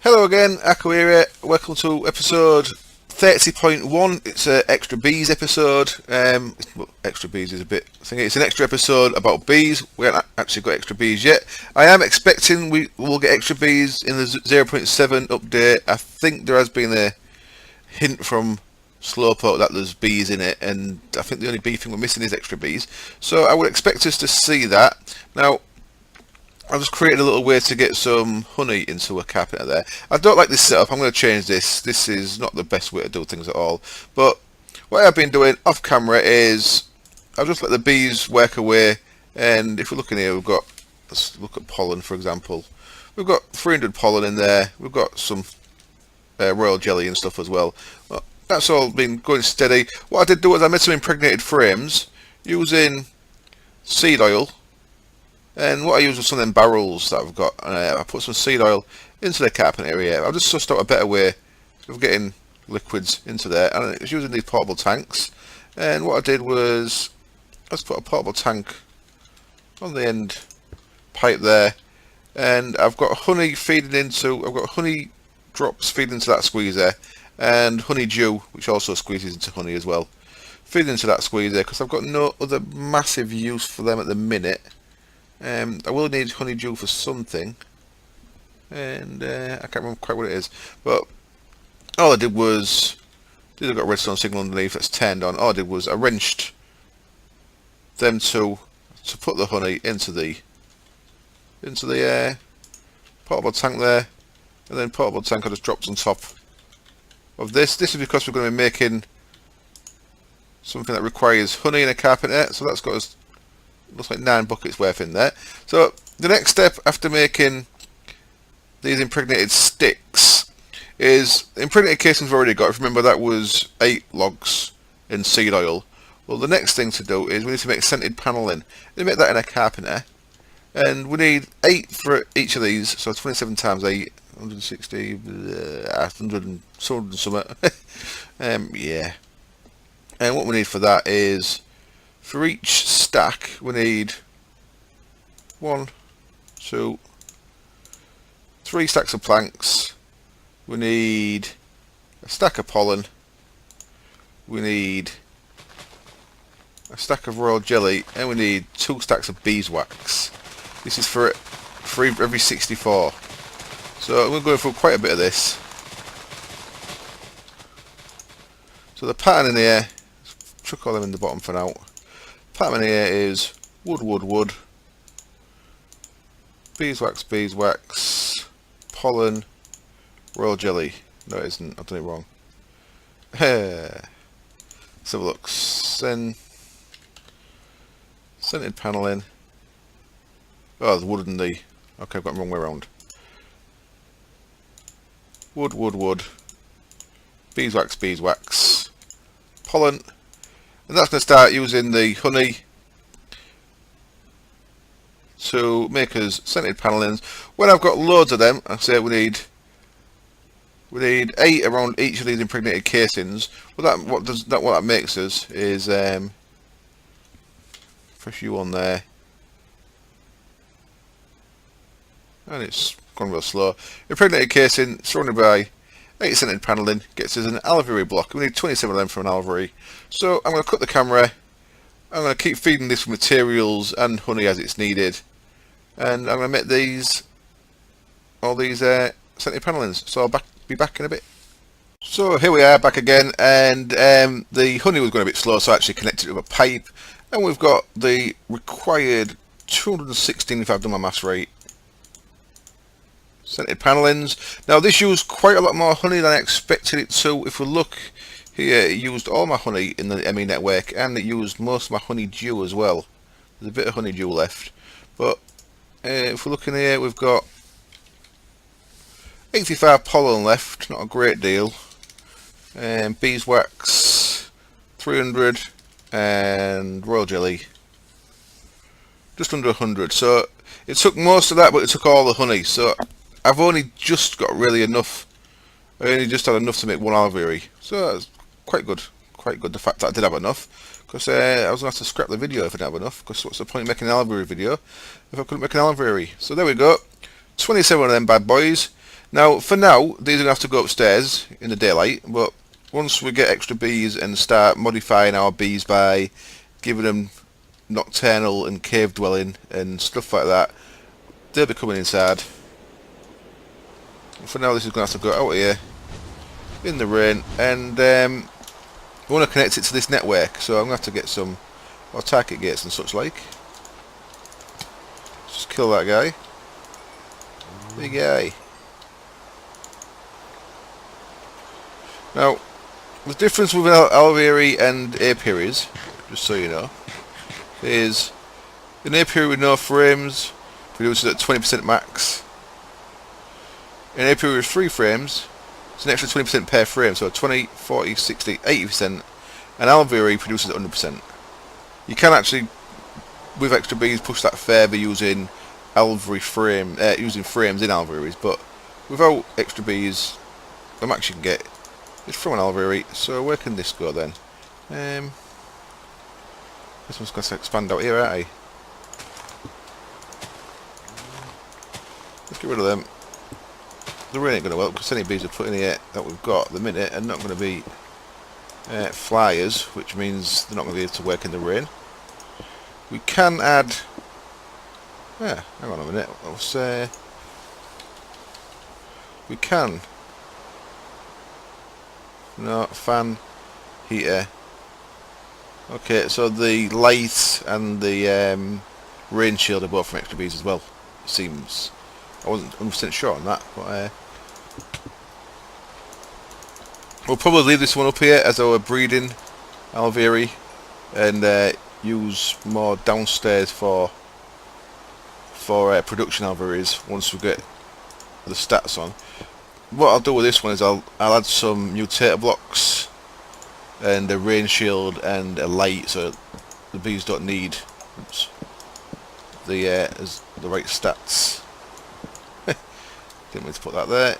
Hello again, Alveary. Welcome to episode 30.1. It's an extra bees episode. Extra bees is a bit thingy. It's an extra episode about bees. We haven't actually got extra bees yet. I am expecting we will get extra bees in the 0.7 update. I think there has been a hint from Slowpoke that there's bees in it, and I think the only bee thing we're missing is extra bees. So I would expect us to see that. Now, I've just created a little way to get some honey into a carpenter there. I don't like this setup. I'm going to change this. This is not the best way to do things at all. But what I've been doing off camera is I've just let the bees work away. And if we look in here, we've got, let's look at pollen, for example. We've got 300 pollen in there. We've got some royal jelly and stuff as well. That's all been going steady. What I did do was I made some impregnated frames using seed oil. And what I use was some of them barrels that I've got. I put some seed oil into the carpenter area. I've just sussed out a better way of getting liquids into there. And it's using these portable tanks. And what I did was I just put a portable tank on the end pipe there. And I've got honey feeding into, I've got honey drops feeding into that squeezer. And honey dew, which also squeezes into honey as well. Feeding into that squeezer because I've got no other massive use for them at the minute. I will need honeydew for something, and I can't remember quite what it is, but all I did was, I've got a redstone signal underneath that's turned on. All I did was I wrenched them to put the honey into the portable tank there, and then portable tank I just dropped on top of this. This is because we're going to be making something that requires honey in a carpenter, so that's got us, looks like 9 buckets worth in there. So the next step after making these impregnated sticks is impregnated casings we've already got. If you remember, that was 8 logs in seed oil. Well, the next thing to do is we need to make scented paneling. We make that in a carpenter, and we need 8 for each of these. So 27 times 8, 160, 100 and something. Yeah. And what we need for that is, for each stack, we need 1, 2, 3 stacks of planks. We need a stack of pollen. We need a stack of royal jelly, and we need 2 stacks of beeswax. This is for every 64. So we're going through quite a bit of this. So the pattern in here, chuck all them in the bottom for now. Pattern here is wood, beeswax, pollen, royal jelly. No, it isn't. I've done it wrong. Let's have a look. Scented paneling. Oh, the wood and the... Okay, I've got the wrong way around. Wood, beeswax, pollen. And that's going to start using the honey to make us scented panelings. When I've got loads of them, I say we need 8 around each of these impregnated casings. Well, what that makes us is fresh you on there, and it's gone real slow. Impregnated casing surrounded by 8 scented paneling gets us an Alveary block. We need 27 of them from an Alveary. So I'm going to cut the camera. I'm going to keep feeding this with materials and honey as it's needed, and I'm going to make all these scented panelings. So I'll be back in a bit. So here we are back again, and the honey was going a bit slow, so I actually connected it with a pipe, and we've got the required 216, if I've done my maths right, scented panelings. Now this used quite a lot more honey than I expected it to. If we look here, it used all my honey in the ME network, and it used most of my honey dew as well. There's a bit of honey dew left, but if we look in here, we've got 85 pollen left, not a great deal. Beeswax 300, and royal jelly just under 100. So it took most of that, but it took all the honey. So I've only just got really enough. I only just had enough to make 1 Alveary. So that's quite good. Quite good, the fact that I did have enough. Because I was going to have to scrap the video if I didn't have enough. Because what's the point of making an Alveary video if I couldn't make an Alveary? So there we go. 27 of them bad boys. Now, for now, these are going to have to go upstairs in the daylight, but once we get extra bees and start modifying our bees by giving them nocturnal and cave dwelling and stuff like that, they'll be coming inside. For now, this is going to have to go out here in the rain, and I want to connect it to this network, so I'm going to have to get some target gates and such like. Just kill that guy. Big guy. Now, the difference with Alveary and Apiaries, just so you know, is an Apiary with no frames produces at 20% max. An Apiary with 3 frames, it's an extra 20% per frame, so 20, 40, 60, 80%, and Alveary produces at 100%. You can actually, with extra bees, push that further using Alveary using frames in Alvearies, but without extra bees, the max you can get is from an Alveary. So where can this go then? This one's going to expand out here, aren't I? Let's get rid of them. The rain ain't going to help, because any bees we put in here that we've got at the minute are not going to be flyers, which means they're not going to be able to work in the rain. We can add... hang on a minute. Let's, we can... No, fan, heater. Okay, so the light and the rain shield are both from extra bees as well. It seems. I wasn't 100% sure on that, but we'll probably leave this one up here as our breeding Alveary, and use more downstairs for production Alvearies once we get the stats on. What I'll do with this one is I'll add some mutator blocks and a rain shield and a light, so the bees don't need the right stats. Didn't mean to put that there.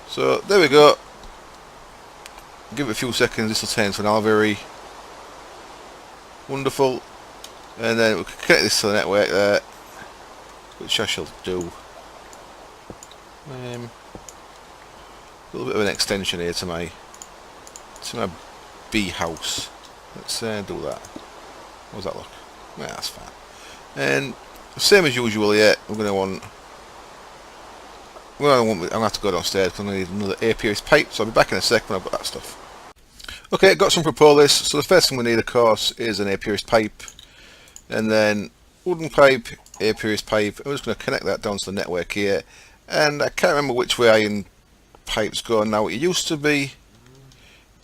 So there we go. Give it a few seconds. This will turn into an Alveary. Wonderful. And then we can connect this to the network there, which I shall do. A little bit of an extension here to my bee house. Let's do that. How does that look? Yeah, that's fine. And same as usual here, we're going to want... Well, I'm going to have to go downstairs because I'm going to need another apiarist pipe, so I'll be back in a sec when I've got that stuff. Okay, got some propolis. So the first thing we need, of course, is an apiarist pipe. And then wooden pipe, apiarist pipe. I'm just going to connect that down to the network here. And I can't remember which way iron pipes go now. It used to be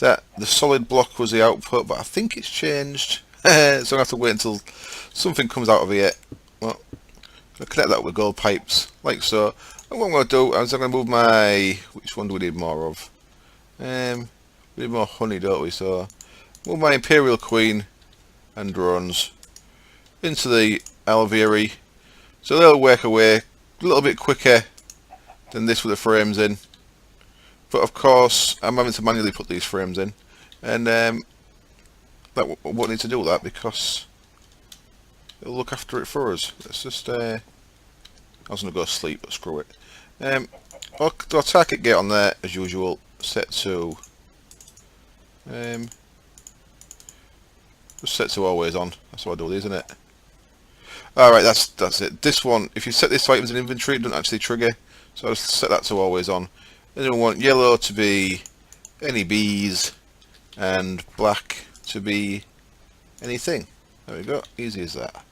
that the solid block was the output, but I think it's changed. So I'm going to have to wait until something comes out of here. Well, I'm going to connect that with gold pipes, like so. And what I'm going to do is I'm going to move my... Which one do we need more of? We need more honey, don't we? So move my Imperial Queen and drones into the Alveary. So they'll work away a little bit quicker than this with the frames in, but of course I'm having to manually put these frames in, and that won't need to do that because it'll look after it for us. Let's just I was going to go to sleep, but screw it. I'll target gate on there as usual, set to just set to always on. That's how I do these, isn't it? Alright, that's it. This one, if you set this to items in inventory, it doesn't actually trigger. So I'll just set that to always on. And then we want yellow to be any bees and black to be anything. There we go, easy as that.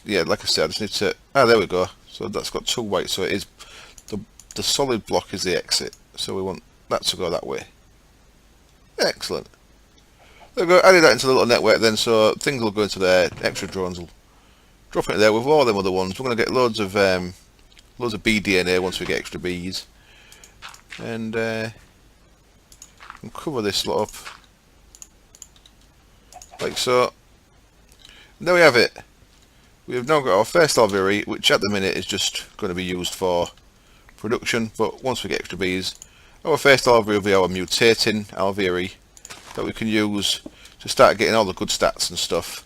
Yeah, like I said, I just need to... there we go. So that's got 2 white, so it is... The solid block is the exit. So we want that to go that way. Excellent. There we go, added that into the little network then, so things will go into there, extra drones will drop it there with all them other ones. We're going to get loads of bee DNA once we get extra bees. And cover this lot up like so. And there we have it. We have now got our first Alveary, which at the minute is just going to be used for production, but once we get extra bees, our first Alveary will be our mutating Alveary that we can use to start getting all the good stats and stuff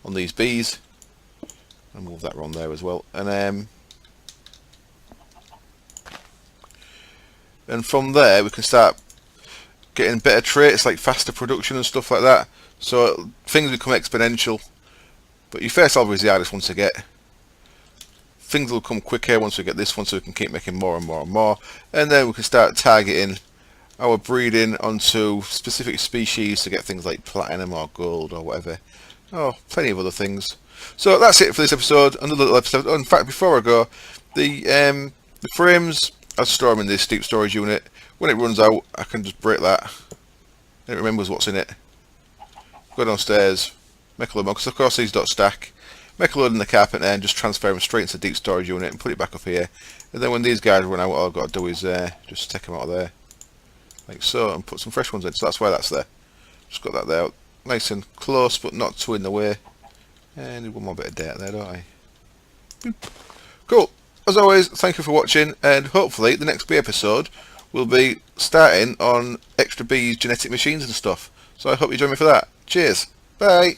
on these bees. I'll move that around there as well. And and from there we can start getting better traits like faster production and stuff like that. So things become exponential. But your first Alveary is the hardest one to get. Things will come quicker once we get this one, so we can keep making more and more and more. And then we can start targeting our breeding onto specific species to get things like platinum or gold or whatever. Oh, plenty of other things. So that's it for this episode. Another little episode. Oh, in fact, before I go, the frames, I store them in this deep storage unit. When it runs out, I can just break that. And it remembers what's in it. Go downstairs, make a load more, because of course these don't stack. Make a load in the carpet there and just transfer them straight into the deep storage unit and put it back up here. And then when these guys run out, all I've got to do is just take them out of there. Like so, and put some fresh ones in. So that's why that's there. Just got that there. Nice and close, but not too in the way. And need one more bit of dirt there, don't I? Boop. Cool. As always, thank you for watching, and hopefully the next bee episode will be starting on extra bees, genetic machines and stuff. So I hope you join me for that. Cheers. Bye.